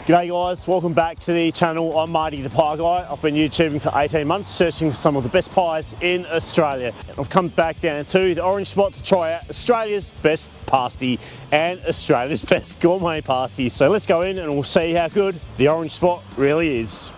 G'day guys, welcome back to the channel. I'm Marty the Pie Guy. I've been YouTubing for 18 months, searching for some of the best pies in Australia. I've come back down to the Orange Spot to try out Australia's best pasty and Australia's best gourmet pasty. So let's go in and we'll see how good the Orange Spot really is.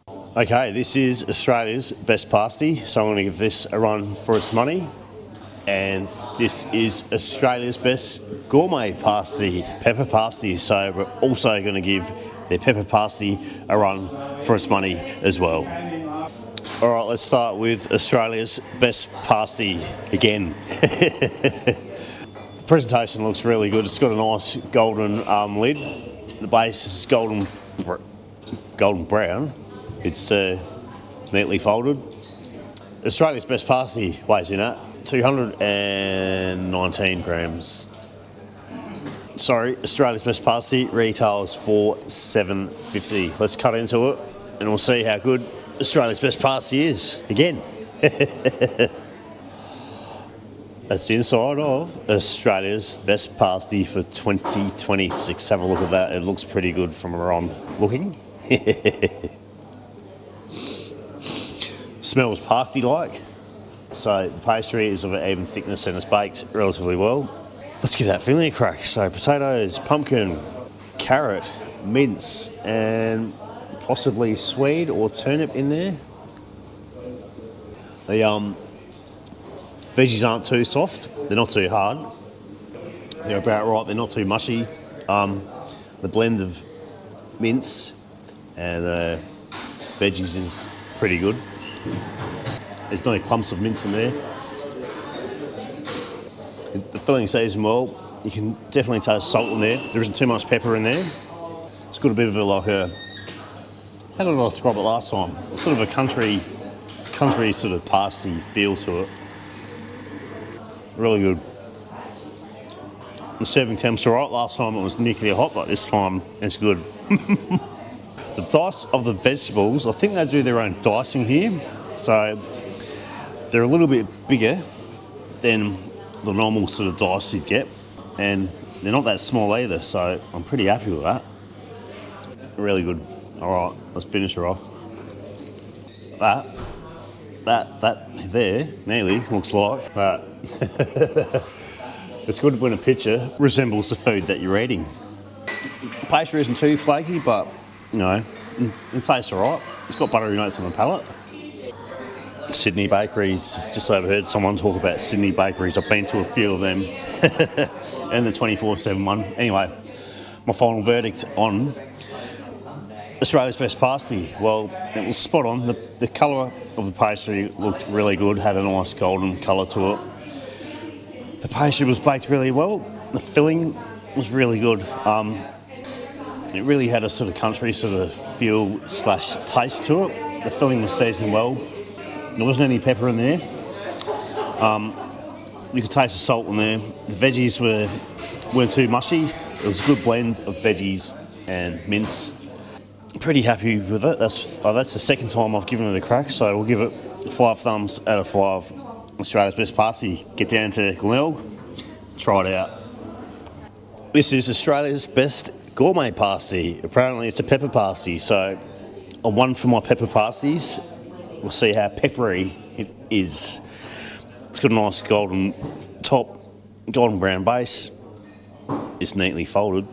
Okay, this is Australia's best pasty, so I'm going to give this a run for its money. And this is Australia's best gourmet pasty, pepper pasty. So we're also going to give their pepper pasty a run for its money as well. All right, let's start with Australia's best pasty again. The presentation looks really good. It's got a nice golden lid. The base is golden brown. It's neatly folded. Australia's best pasty weighs in at 219 grams. Sorry, Australia's best pasty retails for $7.50. Let's cut into it and we'll see how good Australia's best pasty is again. That's the inside of Australia's best pasty for 2026. Have a look at that. It looks pretty good from where I'm looking. Smells pasty-like. So the pastry is of an even thickness and it's baked relatively well. Let's give that filling a crack. So potatoes, pumpkin, carrot, mince, and possibly swede or turnip in there. The veggies aren't too soft. They're not too hard. They're about right. They're not too mushy. The blend of mince and veggies is pretty good. There's no clumps of mince in there. The filling seasoned well. You can definitely taste salt in there. There isn't too much pepper in there. It's got a bit of how did I describe it last time? Sort of a country sort of pasty feel to it. Really good. The serving temp's alright. Last time it was nuclear hot, but this time it's good. The dice of the vegetables, I think they do their own dicing here. So they're a little bit bigger than the normal sort of dice you'd get, and they're not that small either, so I'm pretty happy with that. Really good. All right, let's finish her off. That there nearly looks like that. It's good when a picture resembles the food that you're eating. The pastry isn't too flaky, but you know, it tastes all right. It's got buttery notes on the palate. Sydney bakeries, just overheard someone talk about Sydney bakeries. I've been to a few of them and the 24/7 one. Anyway, my final verdict on Australia's best pasty. Well, it was spot on. The colour of the pastry looked really good, had a nice golden colour to it. The pastry was baked really well. The filling was really good. It really had a sort of country sort of feel / taste to it. The filling was seasoned well. There wasn't any pepper in there. You could taste the salt in there. The veggies weren't too mushy. It was a good blend of veggies and mince. Pretty happy with it. That's the second time I've given it a crack, so we'll give it 5 thumbs out of 5. Australia's best pasty. Get down to Glenelg, try it out. This is Australia's best gourmet pasty. Apparently it's a pepper pasty, so a 1 for my pepper pasties. We'll see how peppery it is. It's got a nice golden top, golden brown base. It's neatly folded.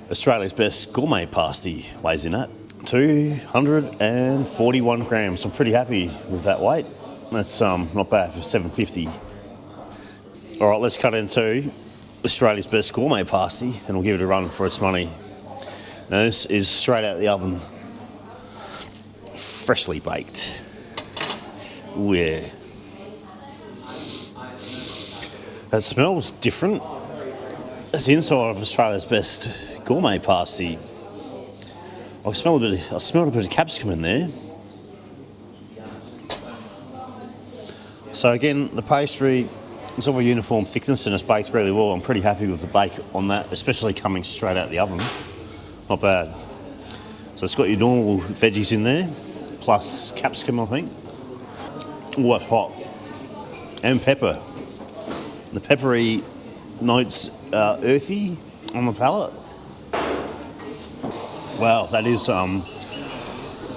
Australia's best gourmet pasty weighs in at 241 grams. I'm pretty happy with that weight. That's not bad for $7.50. All right, let's cut into Australia's best gourmet pasty and we'll give it a run for its money. Now this is straight out of the oven. Freshly baked. Ooh, yeah. That smells different. That's the inside of Australia's best gourmet pasty. I smelled a bit of capsicum in there. So again, the pastry is of a uniform thickness and it's baked really well. I'm pretty happy with the bake on that, especially coming straight out of the oven. Not bad. So it's got your normal veggies in there, plus capsicum, I think. Oh, that's hot. And pepper. The peppery notes are earthy on the palate. Wow, that is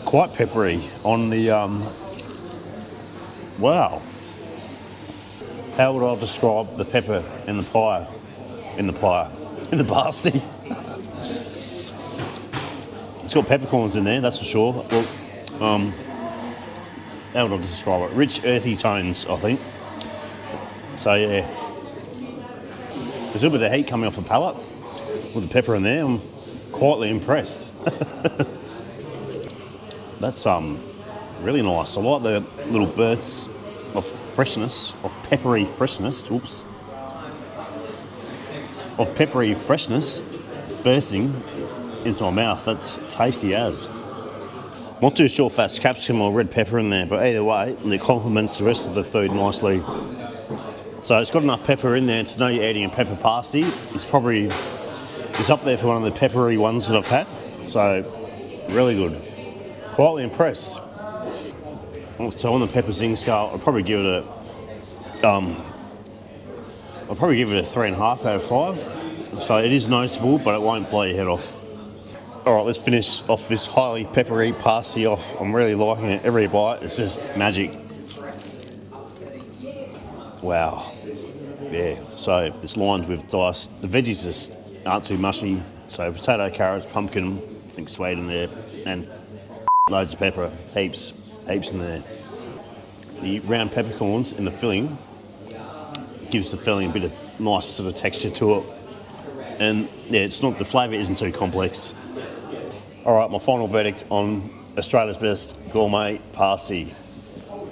quite peppery on the wow. How would I describe the pepper in the pie? In the pasty. It's got peppercorns in there, that's for sure. Well, how would I describe it? Rich, earthy tones, I think. So yeah, there's a little bit of heat coming off the palate with the pepper in there. I'm quietly impressed. That's really nice. I like the little bursts of freshness, of peppery freshness. Oops. Of peppery freshness bursting into my mouth. That's tasty as. Not too sure if that's capsicum or red pepper in there, but either way, it complements the rest of the food nicely. So it's got enough pepper in there to know you're eating a pepper pasty. It's up there for one of the peppery ones that I've had. So really good. Quietly impressed. So on the pepper zing scale, I'd probably give it a 3.5 out of 5. So it is noticeable, but it won't blow your head off. All right, let's finish off this highly peppery pasty off. I'm really liking it. Every bite, it's just magic. Wow. Yeah, so it's lined with diced. The veggies just aren't too mushy. So potato, carrots, pumpkin, I think sweet in there, and loads of pepper, heaps in there. The round peppercorns in the filling gives the filling a bit of nice sort of texture to it. And yeah, the flavour isn't too complex. All right, my final verdict on Australia's best gourmet pasty,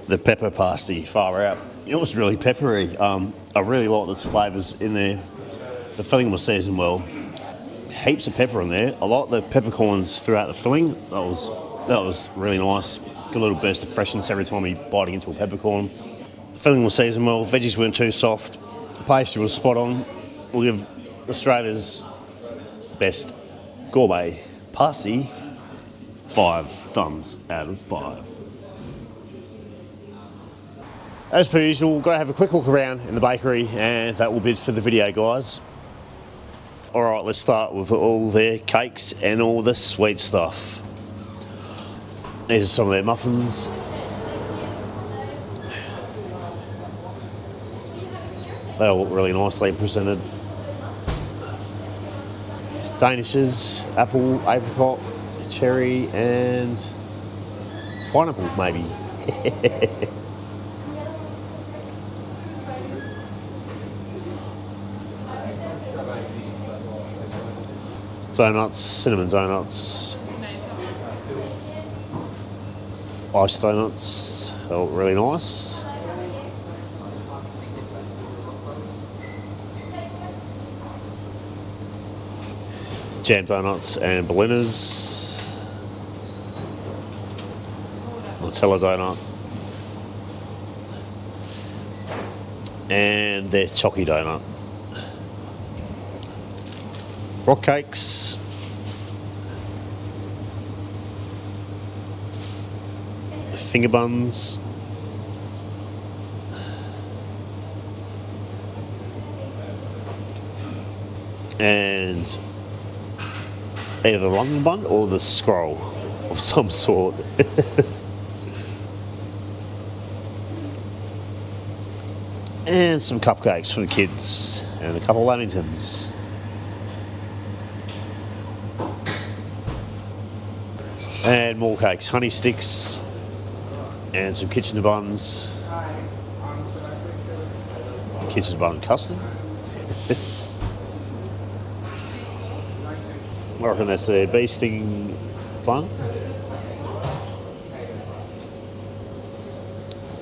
the pepper pasty, far out. It was really peppery. I really like the flavours in there. The filling was seasoned well. Heaps of pepper in there. I like the peppercorns throughout the filling. That was really nice. Got a little burst of freshness every time you're biting into a peppercorn. The filling was seasoned well. Veggies weren't too soft. The pastry was spot on. We'll give Australia's best gourmet pasty 5 thumbs out of 5. As per usual, we've got to have a quick look around in the bakery, and that will be it for the video, guys. All right, let's start with all their cakes and all the sweet stuff. These are some of their muffins. They all look really nicely presented. Danishes, apple, apricot, cherry, and pineapple, maybe. Donuts, cinnamon donuts, iced donuts, they look really nice. Jam donuts and Berliners, Nutella donut, and their chocky donut. Rock cakes, finger buns, and either the London bun or the scroll of some sort. And some cupcakes for the kids and a couple of lamingtons. And more cakes, honey sticks, and some kitchen buns. Kitchen bun custard. I reckon that's their bee sting bun.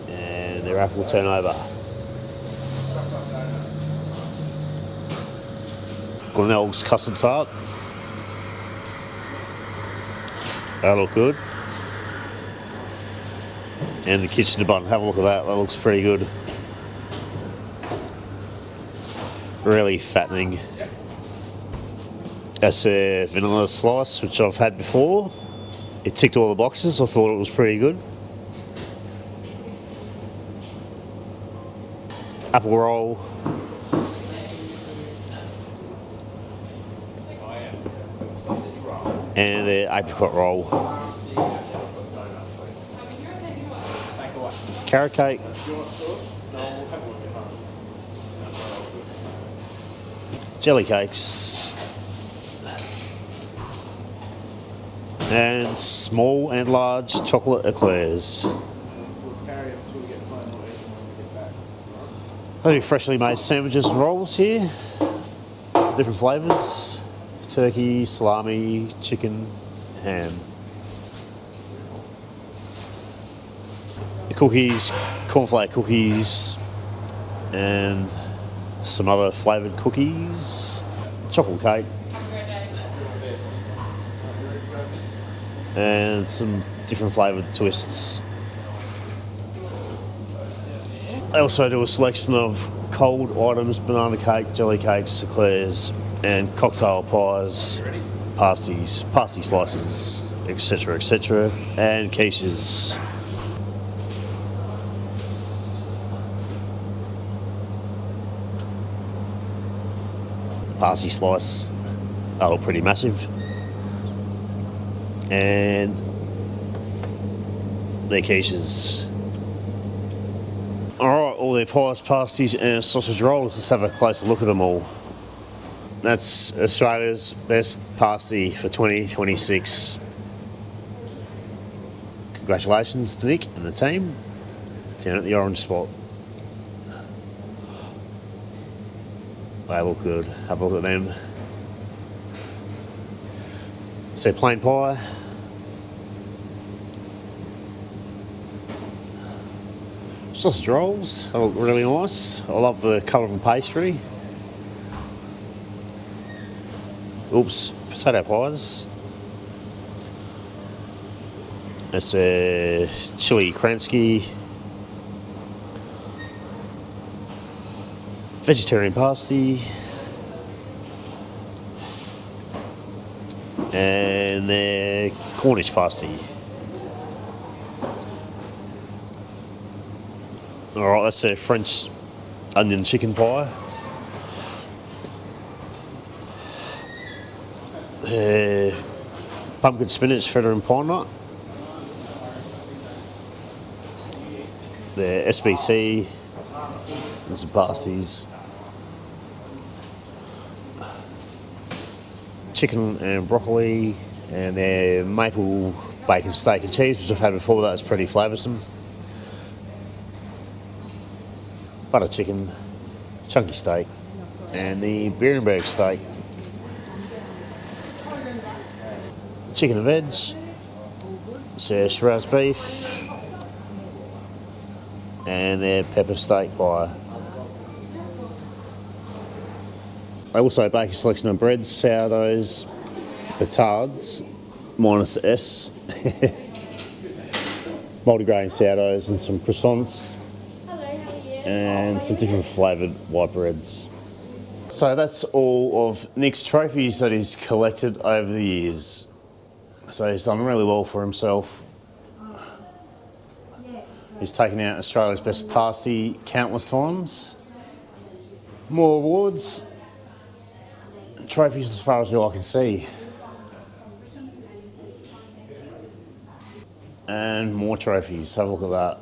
And their apple turnover. Glenelg's custard tart. That look good. And the kitchen bun, have a look at that, that looks pretty good. Really fattening. That's a vanilla slice, which I've had before. It ticked all the boxes, I thought it was pretty good. Apple roll, and their apricot roll. Carrot cake. Jelly cakes. And small and large chocolate eclairs. I do freshly made sandwiches and rolls here. Different flavours. Turkey, salami, chicken, ham. The cookies, cornflake cookies, and some other flavoured cookies. Chocolate cake. And some different flavoured twists. I also do a selection of cold items, banana cake, jelly cakes, eclairs, and cocktail pies, pasties, pasty slices, etc., and quiches. Pasty slice, they look pretty massive. And their quiches. Alright, all their pies, pasties and sausage rolls. Let's have a closer look at them all. That's Australia's best pasty for 2026. Congratulations to Nick and the team down at the orange spot. They look good. Have a look at them. So plain pie. Sausage rolls, they look really nice. I love the colour of the pastry. Oops, potato pies. That's a chili kransky. Vegetarian pasty. And their Cornish pasty. Alright, that's a French onion chicken pie. Pumpkin spinach, feta and pine nut. The SBC and some pasties. Chicken and broccoli, and their maple bacon steak and cheese, which I've had before. That's pretty flavoursome. Butter chicken, chunky steak, and the Beerenberg steak. Chicken and veg, Shiraz beef, and their pepper steak pie. I also bake a selection of breads, sourdoughs, batards, minus the S, multigrain sourdoughs and some croissants. And some different flavoured white breads. So that's all of Nick's trophies that he's collected over the years. So he's done really well for himself. He's taken out Australia's best pasty countless times. More awards. Trophies as far as I can see. And more trophies, have a look at that.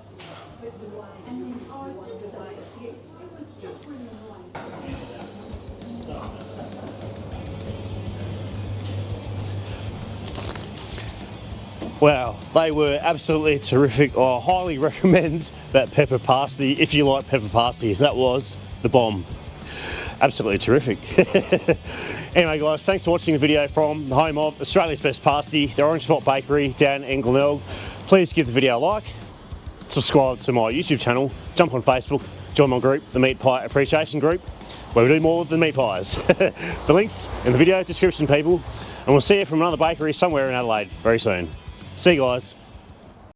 Wow, they were absolutely terrific. I highly recommend that pepper pasty if you like pepper pasties. That was the bomb. Absolutely terrific. Anyway guys, thanks for watching the video from the home of Australia's best pasty, the Orange Spot Bakery down in Glenelg. Please give the video a like, subscribe to my YouTube channel, jump on Facebook, join my group, the Meat Pie Appreciation Group, where we do more than meat pies. The link's in the video description, people, and we'll see you from another bakery somewhere in Adelaide very soon. See you guys.